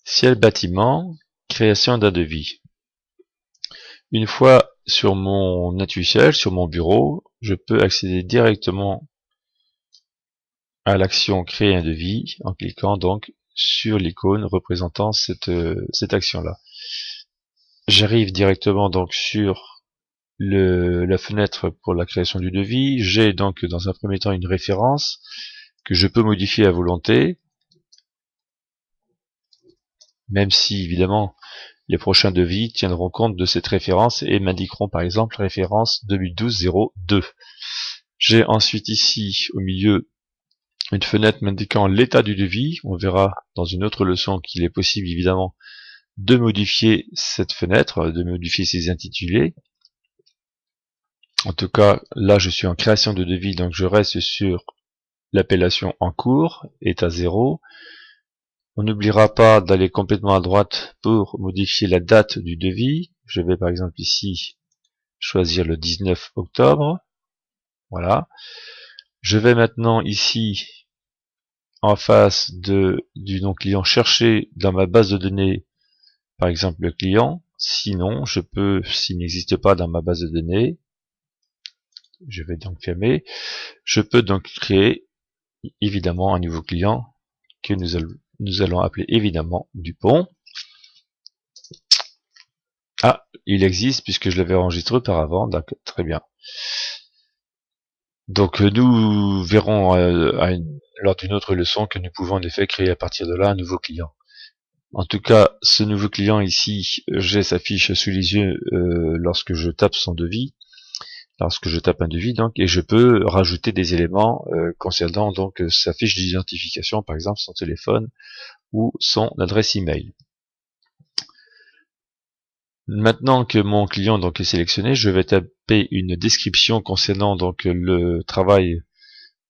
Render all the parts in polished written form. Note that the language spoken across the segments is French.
Ciel bâtiment, création d'un devis. Une fois sur mon Intuitiel, sur mon bureau, je peux accéder directement à l'action créer un devis en cliquant donc sur l'icône représentant cette action-là. J'arrive directement donc sur la fenêtre pour la création du devis. J'ai donc dans un premier temps une référence que je peux modifier à volonté, même si évidemment les prochains devis tiendront compte de cette référence et m'indiqueront par exemple référence 2012-02. J'ai ensuite ici au milieu une fenêtre m'indiquant l'état du devis. On verra dans une autre leçon qu'il est possible évidemment de modifier cette fenêtre, de modifier ses intitulés. En tout cas, là je suis en création de devis, donc je reste sur l'appellation en cours, état 0. On n'oubliera pas d'aller complètement à droite pour modifier la date du devis. Je vais par exemple ici choisir le 19 octobre. Voilà. Je vais maintenant ici en face du nom client chercher dans ma base de données par exemple le client. Sinon, je peux, s'il n'existe pas dans ma base de données, je vais donc fermer. Je peux donc créer évidemment un nouveau client que nous allons appeler évidemment Dupont. Ah, il existe puisque je l'avais enregistré auparavant, donc très bien. Donc nous verrons lors d'une autre leçon que nous pouvons en effet créer à partir de là un nouveau client. En tout cas, ce nouveau client ici, j'ai sa fiche sous les yeux lorsque je tape son devis, lorsque je tape un devis donc, et je peux rajouter des éléments concernant donc sa fiche d'identification, par exemple son téléphone ou son adresse email. Maintenant que mon client donc est sélectionné, je vais taper une description concernant donc le travail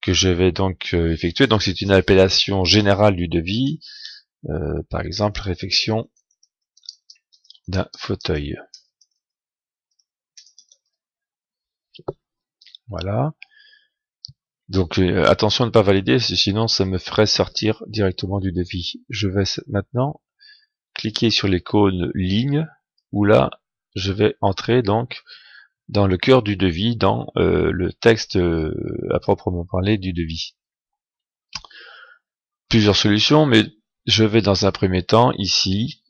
que je vais donc effectuer. Donc c'est une appellation générale du devis, par exemple réfection d'un fauteuil. Voilà. Donc attention à ne pas valider, sinon ça me ferait sortir directement du devis. Je vais maintenant cliquer sur l'icône ligne, où là je vais entrer donc dans le cœur du devis, dans le texte à proprement parler du devis. Plusieurs solutions, mais je vais dans un premier temps ici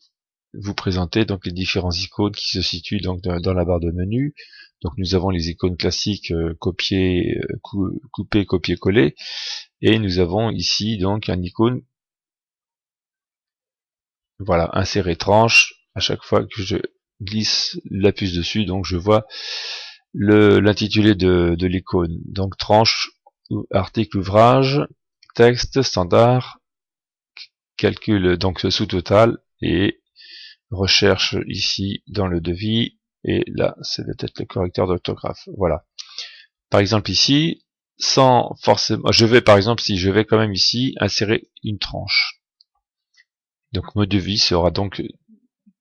vous présenter donc les différents icônes qui se situent donc dans la barre de menu. Donc nous avons les icônes classiques copier, couper, copier, coller, et nous avons ici donc un icône, voilà, insérer tranche. À chaque fois que je glisse la puce dessus, donc je vois l'intitulé de l'icône. Donc tranche, article, ouvrage, texte, standard, calcul donc ce sous-total et recherche ici dans le devis, et là c'est peut-être le correcteur d'orthographe. Voilà. Par exemple ici, sans forcément, je vais par exemple, si je vais quand même ici insérer une tranche. Donc mon devis sera donc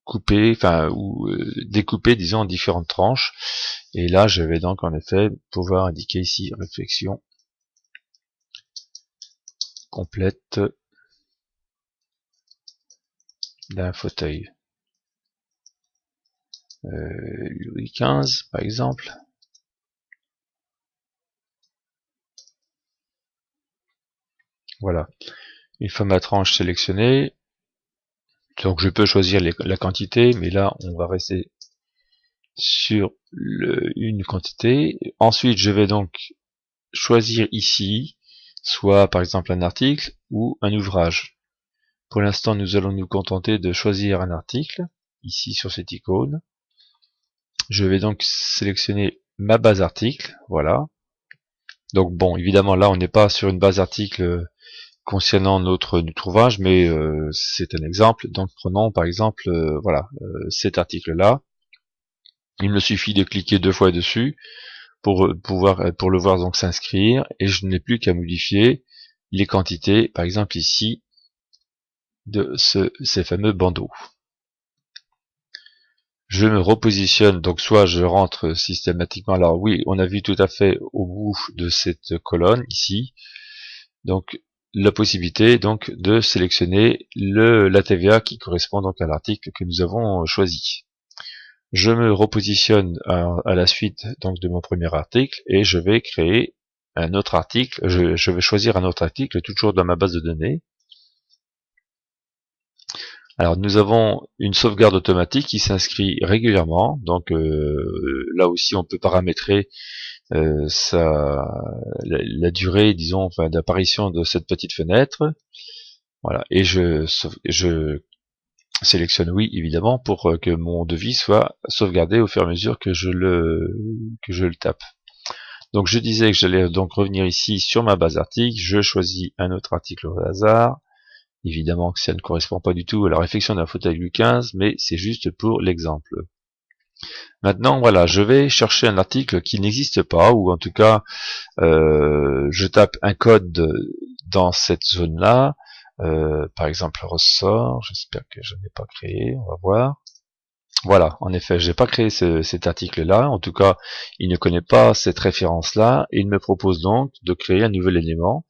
coupé, enfin ou découpé, disons, en différentes tranches. Et là, je vais donc en effet pouvoir indiquer ici réflexion complète d'un fauteuil. Louis XV, par exemple. Voilà. Une fois ma tranche sélectionnée, donc je peux choisir la quantité, mais là on va rester sur une quantité. Ensuite je vais donc choisir ici, soit par exemple un article ou un ouvrage. Pour l'instant nous allons nous contenter de choisir un article, ici sur cette icône. Je vais donc sélectionner ma base article, voilà. Donc bon, évidemment là on n'est pas sur une base article concernant notre ouvrage, mais c'est un exemple. Donc prenons par exemple voilà cet article là. Il me suffit de cliquer 2 fois dessus pour le voir donc s'inscrire, et je n'ai plus qu'à modifier les quantités, par exemple ici de ces fameux bandeaux. Je me repositionne, donc soit je rentre systématiquement, alors oui, on a vu tout à fait au bout de cette colonne ici, donc la possibilité donc de sélectionner la TVA qui correspond donc à l'article que nous avons choisi. Je me repositionne à la suite donc de mon premier article et je vais créer un autre article. Je vais choisir un autre article toujours dans ma base de données. Alors nous avons une sauvegarde automatique qui s'inscrit régulièrement, donc là aussi on peut paramétrer la durée, disons, enfin, d'apparition de cette petite fenêtre. Voilà, et je sélectionne oui évidemment pour que mon devis soit sauvegardé au fur et à mesure que je le tape. Donc je disais que j'allais donc revenir ici sur ma base article, je choisis un autre article au hasard. Évidemment que ça ne correspond pas du tout à la réflexion d'un fauteuil Louis XV, mais c'est juste pour l'exemple. Maintenant, voilà, je vais chercher un article qui n'existe pas, ou en tout cas, je tape un code dans cette zone-là. Par exemple, ressort, j'espère que je n'ai pas créé, on va voir. Voilà, en effet, j'ai pas créé cet article-là, en tout cas, il ne connaît pas cette référence-là, et il me propose donc de créer un nouvel élément.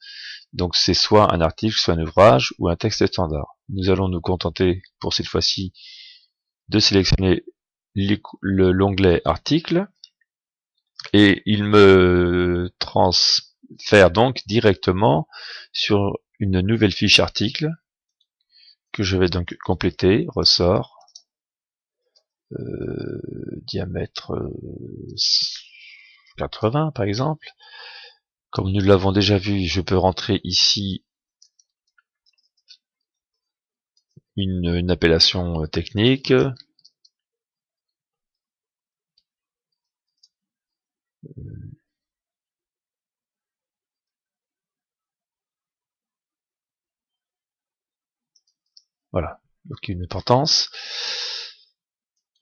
Donc c'est soit un article, soit un ouvrage, ou un texte standard. Nous allons nous contenter, pour cette fois-ci, de sélectionner l'onglet article, et il me transfère donc directement sur une nouvelle fiche article, que je vais donc compléter, ressort, diamètre 80 par exemple. Comme nous l'avons déjà vu, je peux rentrer ici une appellation technique. Voilà, aucune importance.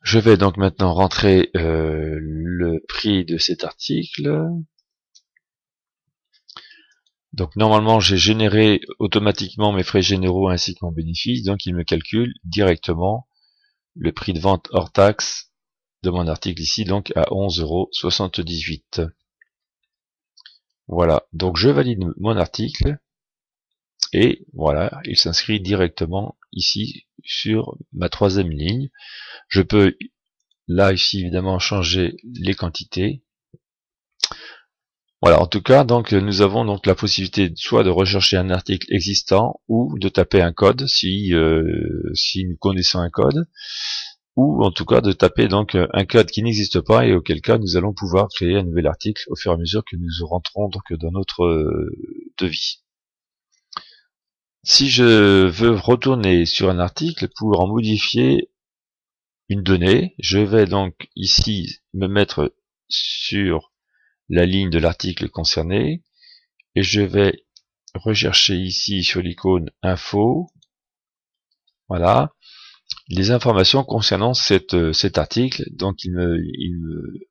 Je vais donc maintenant rentrer le prix de cet article. Donc normalement j'ai généré automatiquement mes frais généraux ainsi que mon bénéfice, donc il me calcule directement le prix de vente hors taxe de mon article ici, donc à 11,78 €. Voilà, donc je valide mon article, et voilà, il s'inscrit directement ici sur ma troisième ligne. Je peux là ici évidemment changer les quantités. Voilà, en tout cas, donc nous avons donc la possibilité soit de rechercher un article existant ou de taper un code si nous connaissons un code, ou en tout cas de taper donc un code qui n'existe pas et auquel cas nous allons pouvoir créer un nouvel article au fur et à mesure que nous rentrons donc dans notre devis. Si je veux retourner sur un article pour en modifier une donnée, je vais donc ici me mettre sur la ligne de l'article concerné, et je vais rechercher ici sur l'icône info, voilà, les informations concernant cet article. Donc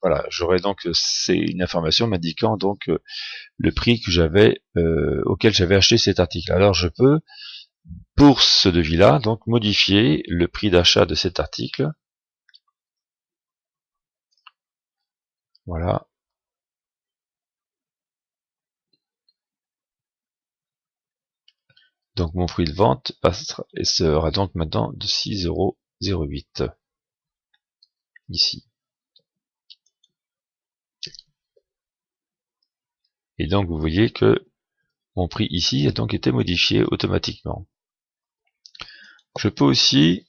voilà, j'aurai donc c'est une information m'indiquant donc le prix que j'avais auquel j'avais acheté cet article. Alors je peux, pour ce devis-là, donc modifier le prix d'achat de cet article. Voilà. Donc mon prix de vente sera donc maintenant de 6,08 € ici. Et donc vous voyez que mon prix ici a donc été modifié automatiquement. Je peux aussi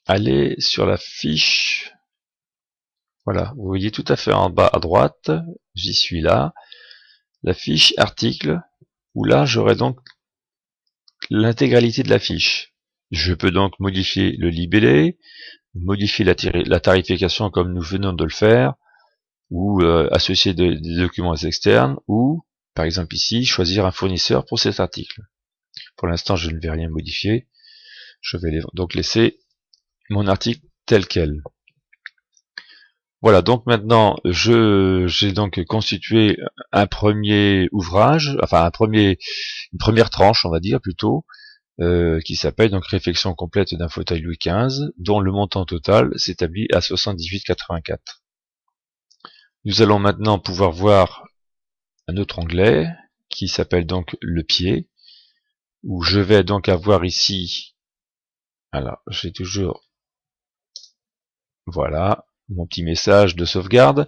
aller sur la fiche. Voilà, vous voyez tout à fait en bas à droite, j'y suis là, la fiche article, où là j'aurai donc l'intégralité de la fiche. Je peux donc modifier le libellé, modifier la tarification comme nous venons de le faire, ou associer des documents externes, ou, par exemple ici, choisir un fournisseur pour cet article. Pour l'instant, je ne vais rien modifier. Je vais donc laisser mon article tel quel. Voilà, donc maintenant, j'ai donc constitué un premier ouvrage, enfin une première tranche, on va dire plutôt, qui s'appelle donc Réflexion complète d'un fauteuil Louis XV, dont le montant total s'établit à 78,84 €. Nous allons maintenant pouvoir voir un autre onglet qui s'appelle donc le pied. où je vais donc avoir ici, alors j'ai toujours, voilà, mon petit message de sauvegarde.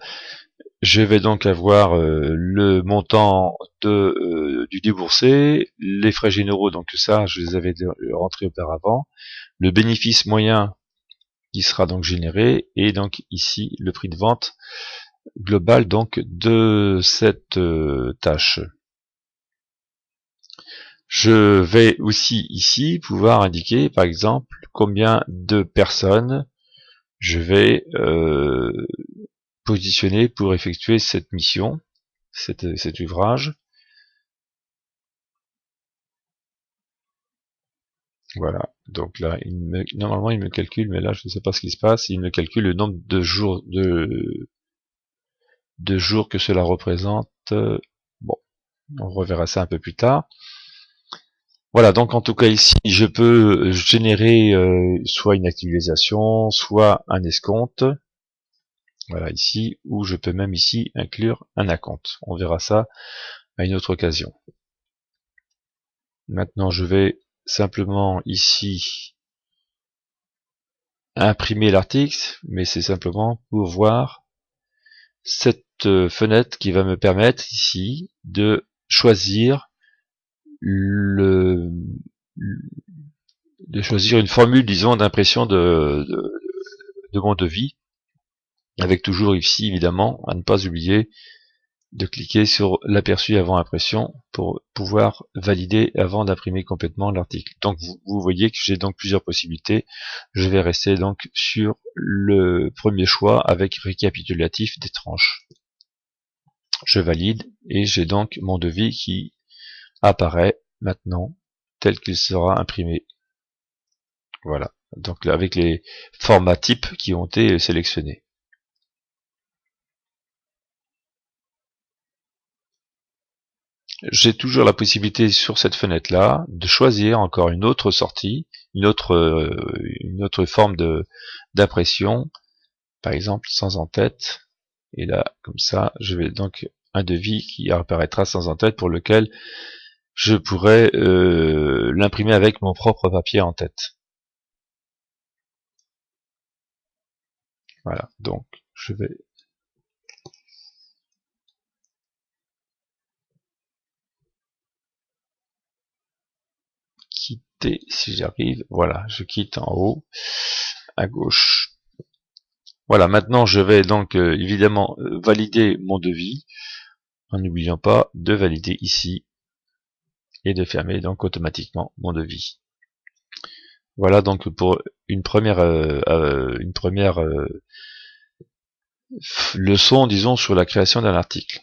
Je vais donc avoir le montant du déboursé, les frais généraux, donc ça je les avais rentrés auparavant, le bénéfice moyen qui sera donc généré, et donc ici le prix de vente global donc de cette tâche. Je vais aussi ici pouvoir indiquer par exemple combien de personnes je vais positionner pour effectuer cette mission, cet ouvrage. Voilà, donc là, normalement il me calcule, mais là je ne sais pas ce qui se passe, il me calcule le nombre de jours que cela représente. Bon, on reverra ça un peu plus tard. Voilà, donc en tout cas ici, je peux générer soit une actualisation, soit un escompte. Voilà ici, ou je peux même ici inclure un acompte. On verra ça à une autre occasion. Maintenant, je vais simplement ici imprimer l'article, mais c'est simplement pour voir cette fenêtre qui va me permettre ici de choisir une formule, disons, d'impression de mon devis, avec toujours ici, évidemment, à ne pas oublier de cliquer sur l'aperçu avant impression pour pouvoir valider avant d'imprimer complètement l'article. Donc vous voyez que j'ai donc plusieurs possibilités. Je vais rester donc sur le premier choix avec récapitulatif des tranches. Je valide et j'ai donc mon devis qui apparaît maintenant tel qu'il sera imprimé. Voilà, donc là, avec les formats types qui ont été sélectionnés. J'ai toujours la possibilité sur cette fenêtre là de choisir encore une autre sortie, une autre forme d'impression, par exemple sans en-tête, et là comme ça je vais donc un devis qui apparaîtra sans en-tête pour lequel je pourrais l'imprimer avec mon propre papier en tête. Voilà, donc je vais quitter si j'arrive. Voilà, je quitte en haut à gauche. Voilà, maintenant je vais donc évidemment valider mon devis en n'oubliant pas de valider ici et de fermer donc automatiquement mon devis. Voilà donc pour une première leçon, disons, sur la création d'un article.